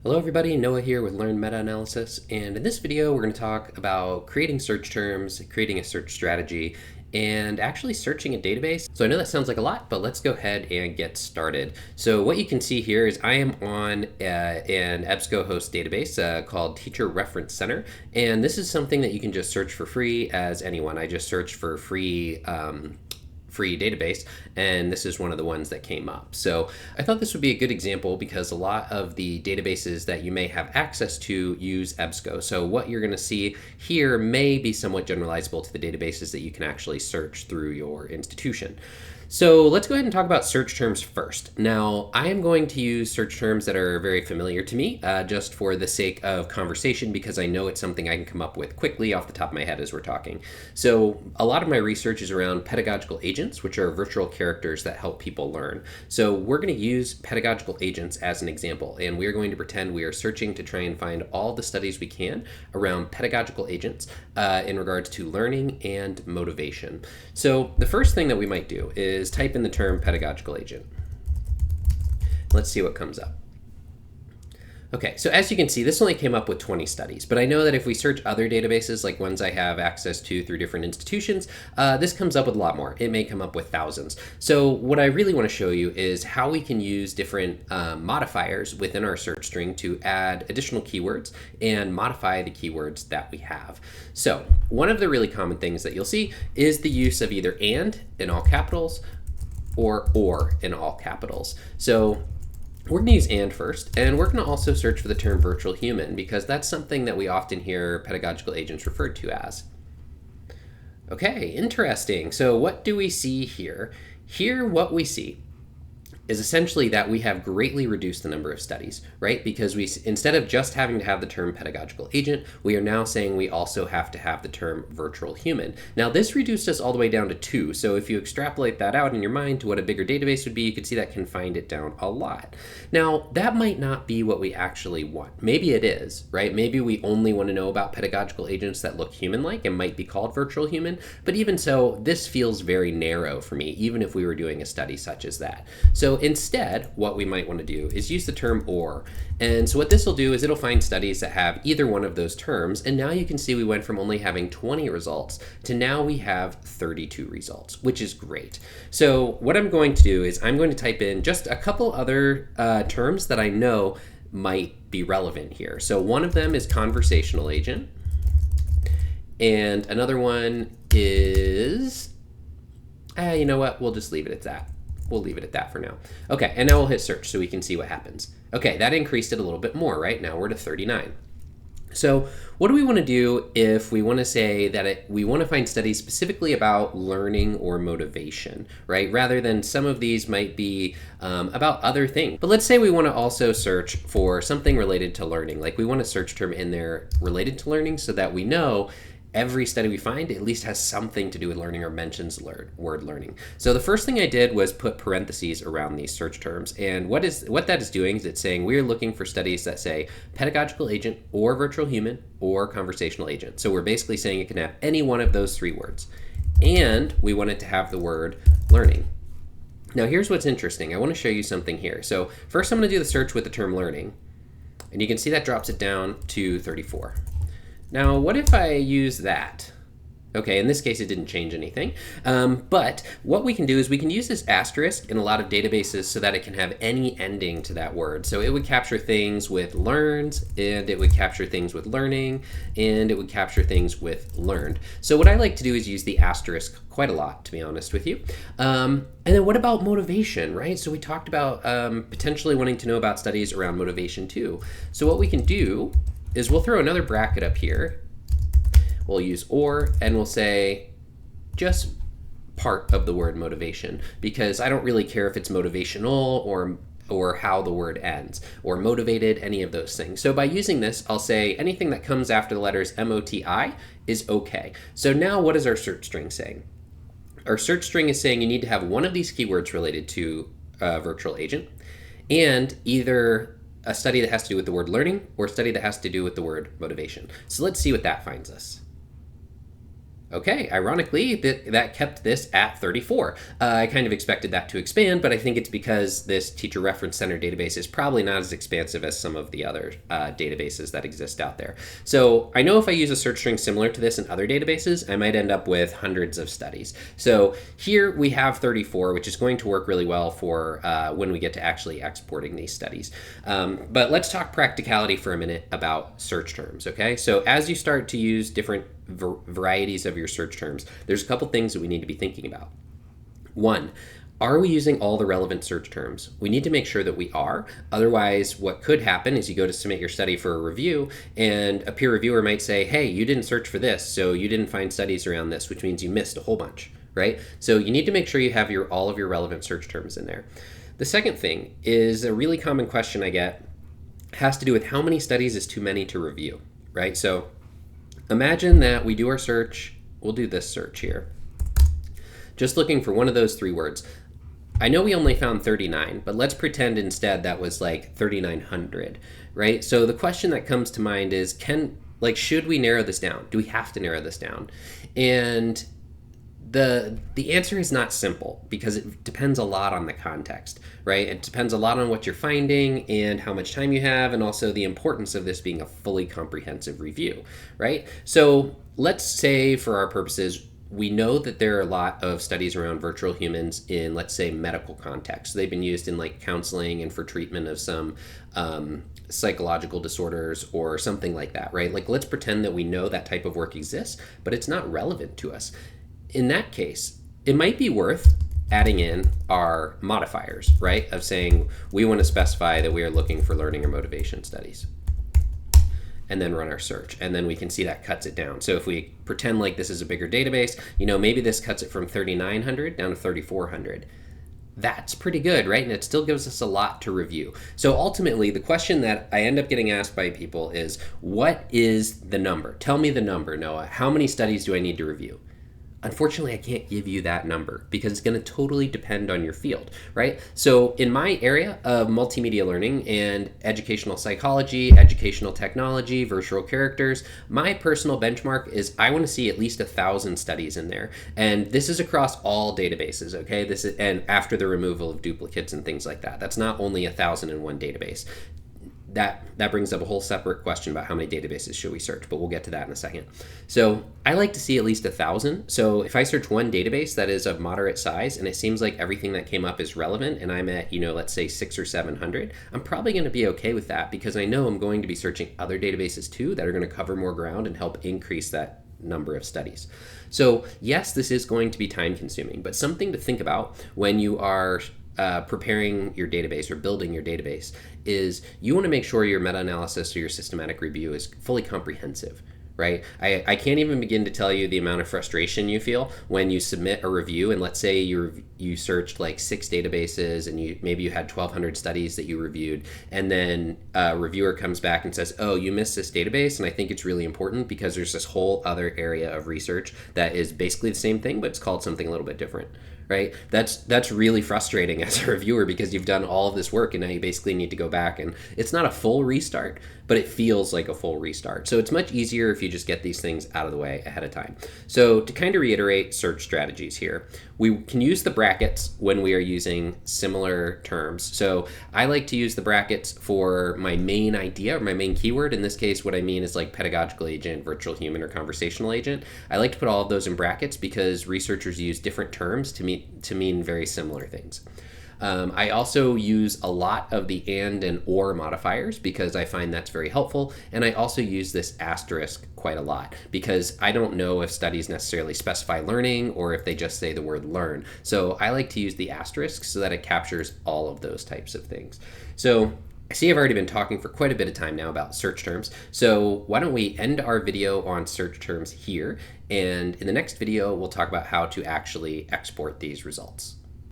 Hello everybody, Noah here with Learn Meta-Analysis, and in this video we're going to talk about creating search terms, creating a search strategy, and actually searching a database. So I know that sounds like a lot, but let's go ahead and get started. So what you can see here is I am on an EBSCOhost database called Teacher Reference Center, and this is something that you can just search for free as anyone. I just searched for free database, and this is one of the ones that came up. So I thought this would be a good example because a lot of the databases that you may have access to use EBSCO. So what you're going to see here may be somewhat generalizable to the databases that you can actually search through your institution. So let's go ahead and talk about search terms first. Now, I am going to use search terms that are very familiar to me just for the sake of conversation because I know it's something I can come up with quickly off the top of my head as we're talking. So a lot of my research is around pedagogical agents, which are virtual characters that help people learn. So we're going to use pedagogical agents as an example, and we're going to pretend we are searching to try and find all the studies we can around pedagogical agents in regards to learning and motivation. So the first thing that we might do is type in the term pedagogical agent. Let's see what comes up. Okay, so as you can see, this only came up with 20 studies, but I know that if we search other databases, like ones I have access to through different institutions, this comes up with a lot more. It may come up with thousands. So what I really want to show you is how we can use different modifiers within our search string to add additional keywords and modify the keywords that we have. So one of the really common things that you'll see is the use of either and in all capitals or in all capitals. So we're going to use and first, and we're going to also search for the term virtual human because that's something that we often hear pedagogical agents referred to as. Okay, interesting. So what do we see here? Here, what we see is essentially that we have greatly reduced the number of studies, right? Because we, instead of just having to have the term pedagogical agent, we are now saying we also have to have the term virtual human. Now this reduced us all the way down to 2. So if you extrapolate that out in your mind to what a bigger database would be, you could see that confined it down a lot. Now that might not be what we actually want. Maybe it is, right? Maybe we only want to know about pedagogical agents that look human-like and might be called virtual human. But even so, this feels very narrow for me, even if we were doing a study such as that. So instead, what we might want to do is use the term or. And so what this will do is it'll find studies that have either one of those terms. And now you can see we went from only having 20 results to now we have 32 results, which is great. So what I'm going to do is I'm going to type in just a couple other terms that I know might be relevant here. So one of them is conversational agent. And another one is, you know what, we'll just leave it at that. We'll leave it at that for now. Okay, and now we'll hit search so we can see what happens. Okay, that increased it a little bit more, right? Now we're to 39. So what do we want to do if we want to say that we want to find studies specifically about learning or motivation, right? Rather than some of these might be about other things. But let's say we want to also search for something related to learning. Like we want a search term in there related to learning so that we know every study we find at least has something to do with learning or mentions the word learning. So the first thing I did was put parentheses around these search terms. And what that is doing is it's saying we're looking for studies that say pedagogical agent or virtual human or conversational agent. So we're basically saying it can have any one of those 3 words. And we want it to have the word learning. Now here's what's interesting. I want to show you something here. So first I'm going to do the search with the term learning. And you can see that drops it down to 34. Now, what if I use that? Okay, in this case, it didn't change anything. But what we can do is we can use this asterisk in a lot of databases so that it can have any ending to that word. So it would capture things with learns, and it would capture things with learning, and it would capture things with learned. So what I like to do is use the asterisk quite a lot, to be honest with you. And then what about motivation, right? So we talked about potentially wanting to know about studies around motivation too. So what we can do is we'll throw another bracket up here. We'll use or, and we'll say just part of the word motivation, because I don't really care if it's motivational or how the word ends, or motivated, any of those things. So by using this, I'll say anything that comes after the letters MOTI is okay. So now what is our search string saying? Our search string is saying you need to have one of these keywords related to a virtual agent, and either a study that has to do with the word learning or a study that has to do with the word motivation. So let's see what that finds us. Okay, ironically, that kept this at 34. I kind of expected that to expand, but I think it's because this Teacher Reference Center database is probably not as expansive as some of the other databases that exist out there. So I know if I use a search string similar to this in other databases, I might end up with hundreds of studies. So here we have 34, which is going to work really well for when we get to actually exporting these studies. But let's talk practicality for a minute about search terms, okay? So as you start to use different varieties of your search terms, there's a couple things that we need to be thinking about. One, are we using all the relevant search terms? We need to make sure that we are. Otherwise, what could happen is you go to submit your study for a review, and a peer reviewer might say, hey, you didn't search for this, so you didn't find studies around this, which means you missed a whole bunch, right? So you need to make sure you have all of your relevant search terms in there. The second thing is a really common question I get has to do with how many studies is too many to review, right? So imagine that we do our search, we'll do this search here, just looking for one of those three words. I know we only found 39, but let's pretend instead that was like 3,900, right? So the question that comes to mind is, should we narrow this down? Do we have to narrow this down? And the answer is not simple because it depends a lot on the context, right? It depends a lot on what you're finding and how much time you have, and also the importance of this being a fully comprehensive review, right? So let's say for our purposes, we know that there are a lot of studies around virtual humans in, let's say, medical contexts. They've been used in like counseling and for treatment of some psychological disorders or something like that, right? Like, let's pretend that we know that type of work exists, but it's not relevant to us. In that case, it might be worth adding in our modifiers, right? Of saying we want to specify that we are looking for learning or motivation studies, and then run our search. And then we can see that cuts it down. So if we pretend like this is a bigger database, maybe this cuts it from 3,900 down to 3,400. That's pretty good, right? And it still gives us a lot to review. So ultimately, the question that I end up getting asked by people is, what is the number? Tell me the number, Noah. How many studies do I need to review? Unfortunately, I can't give you that number because it's going to totally depend on your field, right? So in my area of multimedia learning and educational psychology, educational technology, virtual characters, my personal benchmark is I want to see at least 1,000 studies in there. And this is across all databases, okay? And after the removal of duplicates and things like that. That's not only 1,000 in one database. That brings up a whole separate question about how many databases should we search, but we'll get to that in a second. So I like to see at least 1,000. So if I search one database that is of moderate size and it seems like everything that came up is relevant and I'm at, let's say 600 or 700, I'm probably going to be okay with that because I know I'm going to be searching other databases too that are going to cover more ground and help increase that number of studies. So yes, this is going to be time consuming, but something to think about when you are preparing your database or building your database is you want to make sure your meta-analysis or your systematic review is fully comprehensive, right? I can't even begin to tell you the amount of frustration you feel when you submit a review and let's say you searched like 6 databases and maybe you had 1,200 studies that you reviewed, and then a reviewer comes back and says, oh, you missed this database and I think it's really important because there's this whole other area of research that is basically the same thing but it's called something a little bit different. Right? That's really frustrating as a reviewer because you've done all of this work and now you basically need to go back, and it's not a full restart, but it feels like a full restart. So it's much easier if you just get these things out of the way ahead of time. So to kind of reiterate search strategies here, we can use the brackets when we are using similar terms. So I like to use the brackets for my main idea or my main keyword. In this case, what I mean is like pedagogical agent, virtual human, or conversational agent. I like to put all of those in brackets because researchers use different terms to mean very similar things. I also use a lot of the and or modifiers because I find that's very helpful. And I also use this asterisk quite a lot because I don't know if studies necessarily specify learning or if they just say the word learn. So I like to use the asterisk so that it captures all of those types of things. So I see I've already been talking for quite a bit of time now about search terms. So why don't we end our video on search terms here? And in the next video, we'll talk about how to actually export these results.